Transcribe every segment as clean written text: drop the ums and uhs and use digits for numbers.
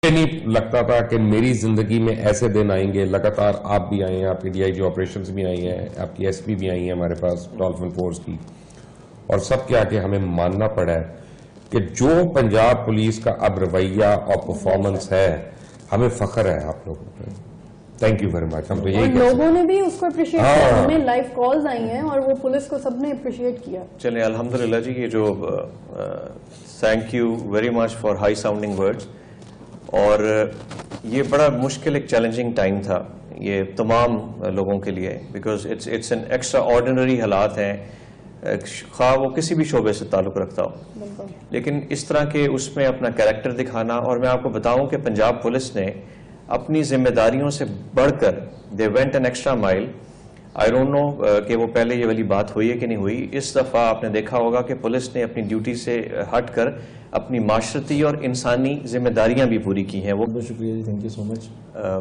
نہیں لگتا تھا کہ میری زندگی میں ایسے دن آئیں گے. لگاتار آپ بھی آئے ہیں, آپ کی ڈی آئی جی آپریشنز بھی آئی ہیں, آپ کی ایس پی بھی آئی ہیں ہمارے پاس ڈالفن فورس کی, اور سب کے آگے ہمیں ماننا پڑا ہے کہ جو پنجاب پولیس کا اب رویہ اور پرفارمنس ہے, ہمیں فخر ہے آپ لوگوں پہ. Thank you very much. ہم تو یہی لوگوں نے بھی اس کو اپریشیٹ کیا, ہمیں لائیو کالز آئی ہیں اور وہ پولیس کو سب نے اپریشیٹ کیا. چلیں الحمدللہ جی, یہ جو thank you very much for high sounding words. اور یہ بڑا مشکل ایک چیلنجنگ ٹائم تھا یہ تمام لوگوں کے لیے, because it's an extraordinary حالات ہیں, خواہ وہ کسی بھی شعبے سے تعلق رکھتا ہو, لیکن اس طرح کے اس میں اپنا کریکٹر دکھانا. اور میں آپ کو بتاؤں کہ پنجاب پولیس نے اپنی ذمہ داریوں سے بڑھ کر دے وینٹ این ایکسٹرا مائل. آئی ڈونٹ نو کہ وہ پہلے یہ والی بات ہوئی ہے کہ نہیں ہوئی. اس دفعہ آپ نے دیکھا ہوگا کہ پولیس نے اپنی ڈیوٹی سے ہٹ کر اپنی معاشرتی اور انسانی ذمہ داریاں بھی پوری کی ہیں. وہ بہت شکریہ جی, تھینک یو سو مچ.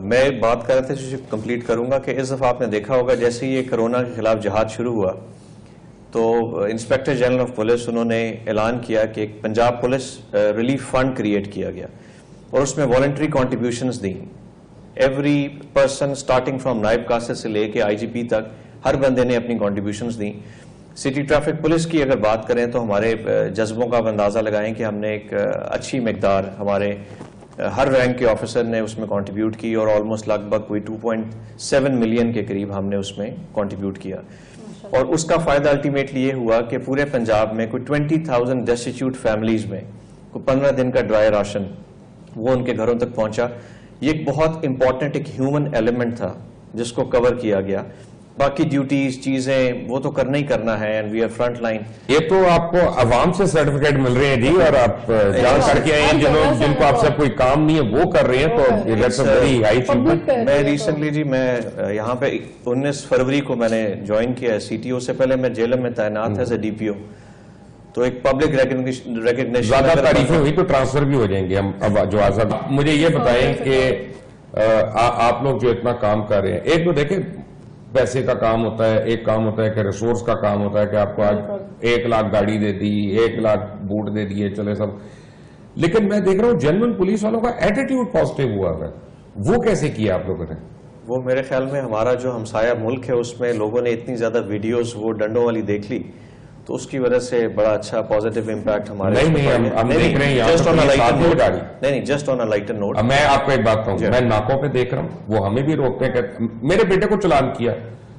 میں بات کر رہا تھا جو کمپلیٹ کروں گا کہ اس دفعہ آپ نے دیکھا ہوگا جیسے یہ کرونا کے خلاف جہاد شروع ہوا تو انسپیکٹر جنرل آف پولیس انہوں نے اعلان کیا کہ ایک Punjab police relief fund create کیا گیا, اور اس میں والنٹری کنٹریبیوشنز دیں. ایوری پرسن اسٹارٹنگ فرام نائب قاصد سے لے کے آئی جی پی تک ہر بندے نے اپنی کنٹریبیوشنز دیں. سٹی ٹریفک پولیس کی اگر بات کریں تو ہمارے جذبوں کا اندازہ لگائیں کہ ہم نے ایک اچھی مقدار ہمارے ہر رینک کے آفیسر نے اس میں کنٹریبیوٹ کی, اور آلموسٹ لگ بھگ کوئی 2.7 ملین کے قریب ہم نے اس میں کنٹریبیوٹ کیا. اور اس کا فائدہ الٹیمیٹلی یہ ہوا کہ پورے پنجاب میں کوئی 20,000 ڈیسٹیٹیوٹ فیملیز میں کوئی 15 دن کا ڈرائی راشن وہ ان کے گھروں تک پہنچا. یہ ایک بہت امپورٹنٹ ایک ہیومن ایلیمنٹ تھا جس کو کور کیا گیا. باقی ڈیوٹیز چیزیں وہ تو کرنا ہی کرنا ہے, and we are front line. یہ تو آپ کو عوام سے سرٹیفکیٹ مل رہے ہیں جی, اور آپ جان کر کے آئے ہیں جن کو آپ سے کوئی کام نہیں ہے وہ کر رہے ہیں, تو میں ریسنٹلی جی میں یہاں پہ 19 فروری کو میں نے جوائن کیا ہے سی ٹی او سے پہلے میں جیلم میں تعینات ایز اے ڈی پی او, تو ایک پبلک ریکگنیشن زیادہ تعریفیں ہوئی تو ٹرانسفر بھی ہو جائیں گے ہم. اب جو آزاد مجھے یہ بتائیں کہ آپ لوگ جو اتنا کام کر رہے ہیں, ایک تو دیکھیں پیسے کا کام ہوتا ہے, ایک کام ہوتا ہے کہ ریسورس کا کام ہوتا ہے کہ آپ کو آج 1 لاکھ گاڑی دے دی, 1 لاکھ بوٹ دے دیے, چلے سب. لیکن میں دیکھ رہا ہوں جنرل پولیس والوں کا ایٹیٹیوڈ پازیٹیو ہوا ہے, وہ کیسے کیا آپ لوگوں نے؟ وہ میرے خیال میں ہمارا جو ہمسایہ ملک ہے اس میں لوگوں نے اتنی زیادہ ویڈیوز وہ ڈنڈوں والی دیکھ لی, تو اس کی وجہ سے بڑا اچھا پازیٹیو امپیکٹ ہمارے. نہیں, just on a lighter note. میں آپ کو ایک بات کہوں, میں ناکوں پہ دیکھ رہا ہوں وہ ہمیں بھی روکتے ہیں. میرے بیٹے کو چلان کیا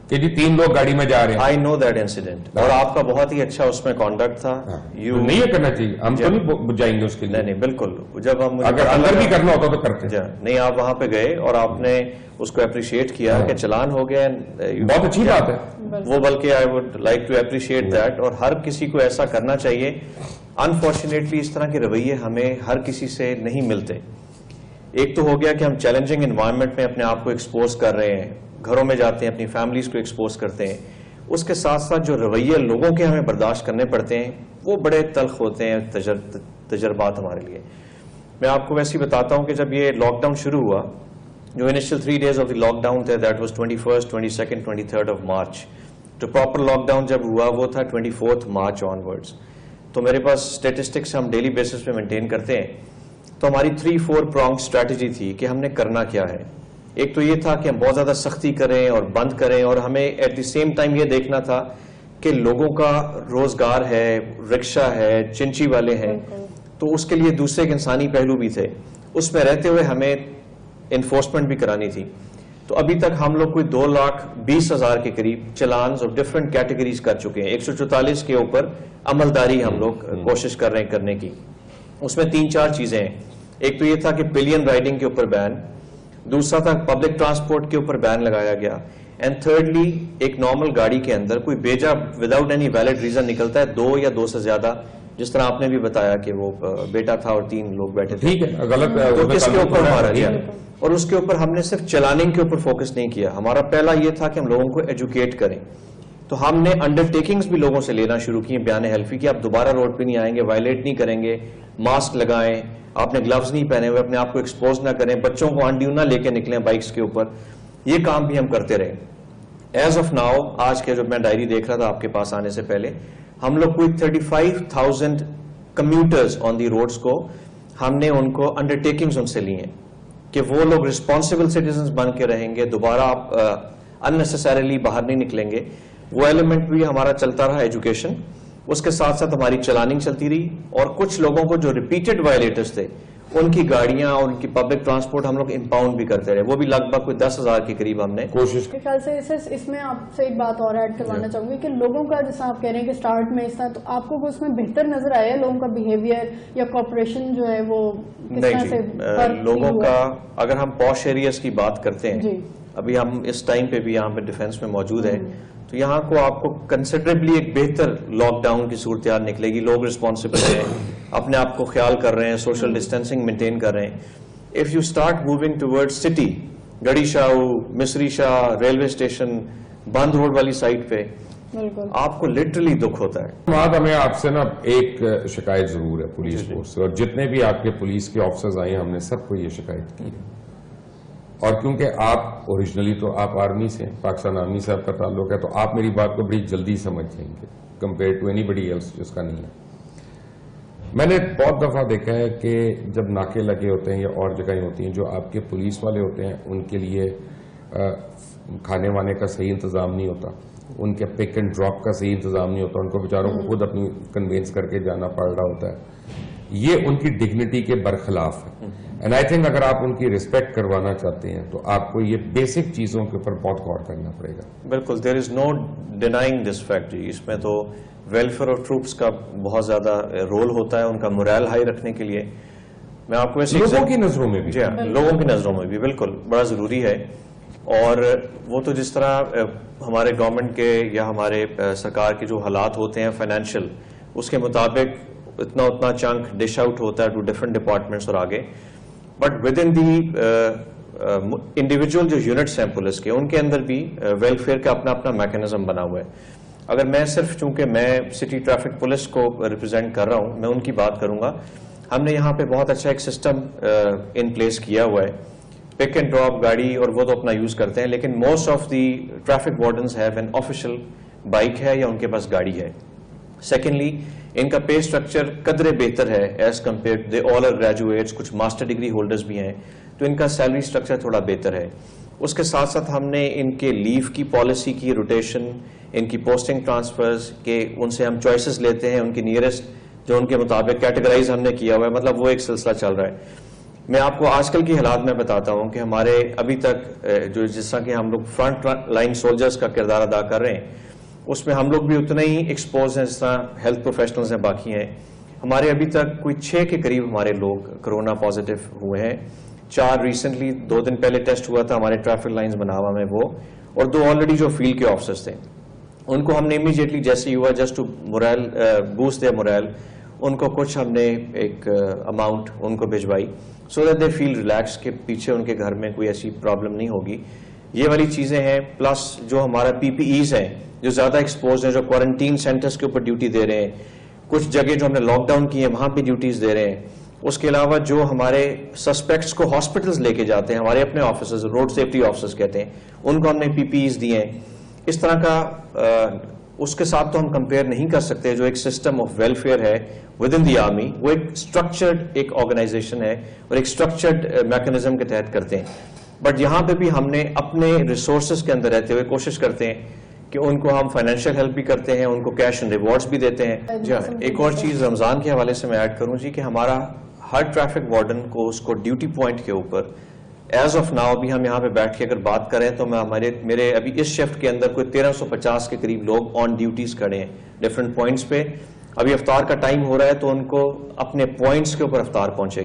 کہ جی 3 لوگ گاڑی میں جا رہے ہیں. آئی نو دیٹ انسیڈنٹ, اور آپ کا بہت ہی اچھا اس میں کانڈکٹ تھا. نہیں یہ کرنا چاہیے, ہم تو نہیں جائیں گے اس کے لیے. نہیں بالکل, جب ہم اگر اندر بھی کرنا ہوتا تو کرتے. نہیں, آپ وہاں پہ گئے اور آپ نے اس کو اپریشیٹ کیا کہ چلان ہو گیا, بہت اچھی بات ہے وہ. بلکہ I would like to appreciate that, اور ہر کسی کو ایسا کرنا چاہیے. انفارچونیٹلی اس طرح کے رویے ہمیں ہر کسی سے نہیں ملتے. ایک تو ہو گیا کہ ہم چیلنجنگ انوائرمنٹ میں اپنے آپ کو ایکسپوز کر رہے ہیں, گھروں میں جاتے ہیں اپنی فیملیز کو ایکسپوز کرتے ہیں. اس کے ساتھ ساتھ جو رویے لوگوں کے ہمیں برداشت کرنے پڑتے ہیں وہ بڑے تلخ ہوتے ہیں تجربات ہمارے لیے. میں آپ کو ویسے ہی بتاتا ہوں کہ جب یہ لاک ڈاؤن شروع ہوا, جو initial 3 days of the lockdown تھے, that was 21st, 22nd, 23rd of March. جو پراپر لاک ڈاؤن جب ہوا وہ تھا 24th مارچ آن ورڈز. تو میرے پاس اسٹیٹسٹکس ہم ڈیلی بیسس پہ مینٹین کرتے ہیں, تو ہماری 3-4 پرانگ اسٹریٹجی تھی کہ ہم نے کرنا کیا ہے. ایک تو یہ تھا کہ ہم بہت زیادہ سختی کریں اور بند کریں, اور ہمیں ایٹ دی سیم ٹائم یہ دیکھنا تھا کہ لوگوں کا روزگار ہے, رکشہ ہے, چنچی والے ہیں, تو اس کے لیے دوسرے ایک انسانی پہلو بھی تھے. اس میں رہتے ہوئے ہمیں انفورسمنٹ بھی کرانی تھی. تو ابھی تک ہم لوگ کوئی 2,20,000 کے قریب چلانز اور ڈفرینٹ کیٹیگریز کر چکے ہیں. 144 کے اوپر عملداری ہم لوگ کوشش کر رہے ہیں کرنے کی. اس میں 3-4 چیزیں ہیں. ایک تو یہ تھا کہ پلین رائڈنگ کے اوپر بین, دوسرا تھا پبلک ٹرانسپورٹ کے اوپر بین لگایا گیا, اینڈ تھرڈلی ایک نارمل گاڑی کے اندر کوئی بیجا وداؤٹ اینی ویلڈ ریزن نکلتا ہے 2 یا 2 سے زیادہ, جس طرح آپ نے بھی بتایا کہ وہ بیٹا تھا اور 3 لوگ بیٹھے تھے. ٹھیک ہے, غلط تو کس کے اوپر ہمارا کیا, اور اس کے اوپر ہم نے صرف چلاننگ کے اوپر فوکس نہیں کیا. ہمارا پہلا یہ تھا کہ ہم لوگوں کو ایجوکیٹ کریں. تو ہم نے انڈر ٹیکنگز بھی لوگوں سے لینا شروع کی, بیان حلفی کی, آپ دوبارہ روڈ پہ نہیں آئیں گے, وائلیٹ نہیں کریں گے, ماسک لگائیں, آپ نے گلوز نہیں پہنے ہوئے, اپنے آپ کو ایکسپوز نہ کریں, بچوں کو انڈیو نہ لے کے نکلیں بائکس کے اوپر. یہ کام بھی ہم کرتے رہے. ایز آف ناؤ, آج کے جو میں ڈائری دیکھ رہا تھا آپ کے پاس آنے سے پہلے, ہم لوگ کوئی 35,000 کمیوٹرز آن دی روڈز کو ہم نے ان کو انڈرٹیکنگز ان سے لی ہیں کہ وہ لوگ ریسپانسبل سٹیزنز بن کے رہیں گے, دوبارہ آپ اننیسیسریلی باہر نہیں نکلیں گے. وہ ایلیمنٹ بھی ہمارا چلتا رہا ایجوکیشن, اس کے ساتھ ساتھ ہماری چلاننگ چلتی رہی, اور کچھ لوگوں کو جو ریپیٹڈ وائلیٹرز تھے ان کی گاڑیاں اور ان کی پبلک ٹرانسپورٹ ہم لوگ امپاؤنڈ بھی کرتے رہے, وہ بھی لگ بھگ کوئی 10,000 کے قریب ہم نے کوشش. میرے خیال سے اس میں آپ سے ایک بات اور ایڈ کروانا چاہوں گی کہ لوگوں کا, جیسا آپ کہہ رہے ہیں کہ اسٹارٹ میں اس طرح, تو آپ کو اس میں بہتر نظر آیا لوگوں کا بیہیویئر یا کوپریشن جو ہے وہ کس طرح سے نہیں, لوگوں کا اگر ہم پوش ایریاز کی بات کرتے ہیں, ابھی ہم اس ٹائم پہ بھی یہاں پہ ڈیفینس میں موجود ہیں, تو یہاں کو آپ کو کنسیڈریبلی ایک بہتر لاک ڈاؤن کی صورتحال نکلے گی. لوگ ریسپانسبل ہیں, اپنے آپ کو خیال کر رہے ہیں, سوشل ڈسٹینسنگ مینٹین کر رہے ہیں. If you start moving toward city, گڑی شاہو, مصری شاہ, ریلوے اسٹیشن, بند روڈ والی سائٹ پہ, آپ کو لٹرلی دکھ ہوتا ہے. ہمیں آپ سے نا ایک شکایت ضرور ہے پولیس فورس سے, اور جتنے بھی آپ کے پولیس کے آفیسرز آئے ہیں ہم نے سب کو یہ شکایت کی ہے. اور کیونکہ آپ اوریجنلی تو آپ آرمی سے, پاکستان آرمی سے آپ کا تعلق ہے, تو آپ میری بات کو بڑی جلدی سمجھ جائیں گے compare to anybody else جس کا نہیں ہے. میں نے بہت دفعہ دیکھا ہے کہ جب ناکے لگے ہوتے ہیں یا اور جگہیں ہوتی ہیں, جو آپ کے پولیس والے ہوتے ہیں ان کے لیے کھانے وانے کا صحیح انتظام نہیں ہوتا, ان کے پک اینڈ ڈراپ کا صحیح انتظام نہیں ہوتا, ان کو بیچاروں کو خود اپنی کنوینس کر کے جانا پڑ رہا ہوتا ہے. یہ ان کی ڈگنیٹی کے برخلاف ہے. اینڈ آئی تھنک اگر آپ ان کی ریسپیکٹ کروانا چاہتے ہیں تو آپ کو یہ بیسک چیزوں کے اوپر بہت غور کرنا پڑے گا. بالکل, دیر از نو ڈینائنگ دس فیکٹ. اس میں تو ویلفیئر آف ٹروپس کا بہت زیادہ رول ہوتا ہے, ان کا مورائل ہائی رکھنے کے لیے. میں آپ کو لوگوں کی نظروں میں بھی, جی ہاں, لوگوں کی نظروں میں بھی بالکل بڑا ضروری ہے. اور وہ تو جس طرح ہمارے گورنمنٹ کے یا ہمارے سرکار کے جو حالات ہوتے ہیں فائنینشیل, اس کے مطابق اتنا چنک ڈش آؤٹ ہوتا ہے ٹو ڈفرنٹ ڈپارٹمنٹس اور آگے. But with in the individual جو یونٹس ہیں پولیس کے, ان کے اندر بھی ویلفیئر کا اپنا میکینزم بنا ہوا ہے. اگر میں صرف, چونکہ میں سٹی ٹریفک پولیس کو ریپرزینٹ کر رہا ہوں, میں ان کی بات کروں گا. ہم نے یہاں پہ بہت اچھا ایک سسٹم ان پلیس کیا ہوا ہے. پک اینڈ ڈراپ گاڑی, اور وہ تو اپنا یوز کرتے ہیں, لیکن most of the traffic wardens have an official bike ہے یا ان کے پاس گاڑی ہے. سیکنڈلی, ان کا پے سٹرکچر قدرے بہتر ہے as compare, they all are graduates, کچھ ماسٹر ڈگری ہولڈرز بھی ہیں, تو ان کا سیلری سٹرکچر تھوڑا بہتر ہے. اس کے ساتھ ساتھ ہم نے ان کے لیو کی پالیسی کی, روٹیشن, ان کی پوسٹنگ ٹرانسفرز کے, ان سے ہم چوائسز لیتے ہیں, ان کی نیئرسٹ جو ان کے مطابق کیٹیگرائز ہم نے کیا ہوا ہے. مطلب وہ ایک سلسلہ چل رہا ہے. میں آپ کو آج کل کی حالات میں بتاتا ہوں کہ ہمارے ابھی تک جو جس طرح کہ ہم لوگ فرنٹ لائن سولجرز کا کردار ادا کر رہے ہیں, اس میں ہم لوگ بھی اتنے ہی ایکسپوز ہیں جس طرح ہیلتھ پروفیشنلز ہیں باقی ہیں. ہمارے ابھی تک کوئی 6 کے قریب ہمارے لوگ کرونا پازیٹیو ہوئے ہیں. 4 ریسنٹلی 2 دن پہلے ٹیسٹ ہوا تھا ہمارے ٹریفک لائنز بناوا میں وہ, اور 2 آلریڈی جو فیلڈ کے آفیسرز تھے, ان کو ہم نے امیجیٹلی جیسے ہی ہوا just to morale boost their morale, ان کو کچھ ہم نے ایک اماؤنٹ ان کو بھجوائی so that they feel relax کہ پیچھے ان کے گھر میں کوئی ایسی پرابلم نہیں ہوگی. یہ والی چیزیں ہیں. پلس جو ہمارا پی پی ایز ہیں جو زیادہ ایکسپوز ہیں, جو کوارنٹین سینٹرز کے اوپر ڈیوٹی دے رہے ہیں, کچھ جگہ جو ہم نے لاک ڈاؤن کی ہیں وہاں پہ ڈیوٹیز دے رہے ہیں. اس کے علاوہ جو ہمارے سسپیکٹس کو ہاسپٹلز لے کے جاتے ہیں, ہمارے اپنے آفیسرز, روڈ سیفٹی آفیسرز کہتے ہیں, ان کو ہم نے پی پی ایز دیے ہیں. اس طرح کا اس کے ساتھ تو ہم کمپیئر نہیں کر سکتے. جو ایک سسٹم آف ویلفیئر ہے ود ان دی آرمی, وہ ایک اسٹرکچرڈ ایک آرگنائزیشن ہے اور ایک اسٹرکچرڈ میکینزم کے تحت کرتے ہیں. بٹ یہاں پہ بھی ہم نے اپنے ریسورسز کے اندر رہتے ہوئے کوشش کرتے ہیں کہ ان کو ہم فائنینشیل ہیلپ بھی کرتے ہیں, ان کو کیش اینڈ ریوارڈز بھی دیتے ہیں. جی ہاں, ایک اور چیز رمضان کے حوالے سے میں ایڈ کروں جی, کہ ہمارا ہر ٹریفک وارڈن کو اس کو ڈیوٹی پوائنٹ کے اوپر ایز آف ناؤ ابھی ہم یہاں پہ بیٹھ کے اگر بات کریں تو میرے ابھی اس شفٹ کے اندر کوئی 1350 کے قریب لوگ آن ڈیوٹیز کھڑے ہیں ڈفرنٹ پوائنٹس پہ. ابھی افطار کا ٹائم ہو رہا ہے تو ان کو اپنے پوائنٹس کے اوپر افطار پہنچے.